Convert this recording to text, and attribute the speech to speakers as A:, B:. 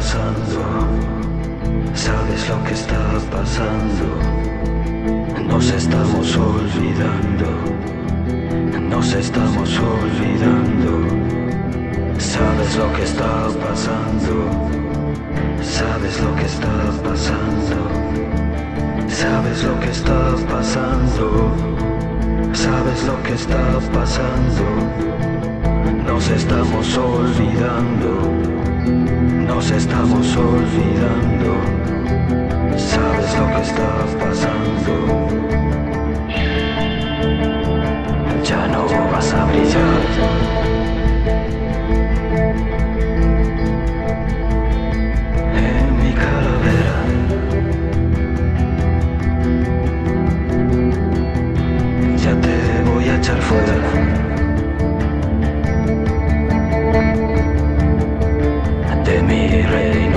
A: pasando, sabes lo que está pasando. Nos estamos olvidando, nos estamos olvidando. Sabes lo que está pasando, sabes lo que está pasando. Sabes lo que está pasando, sabes lo que está pasando. Nos estamos olvidando, nos estamos olvidando. Sabes lo que está pasando. Ya no vas a brillar. En mi calavera. Ya te voy a echar fuera. De mi reino.